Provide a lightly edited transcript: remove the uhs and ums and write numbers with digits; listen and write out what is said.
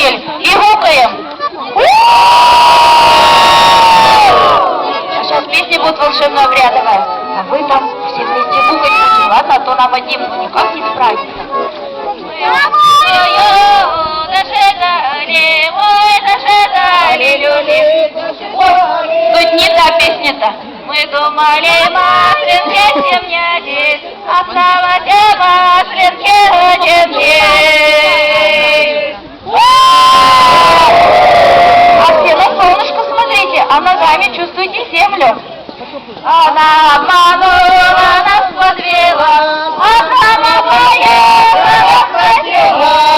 кафель и гукаем. А сейчас песня будет волшебно-обрядовая. А вы там все вместе гукать будете, ладно? А то нам одним ну никак не справиться. Тут не та песня-то. Мы думали, Маслинке темнеть, осталась Маслинке темнеть. А все на солнышко смотрите, а ногами чувствуйте землю. Она обманула, нас подвела, а сама поехала, хотела.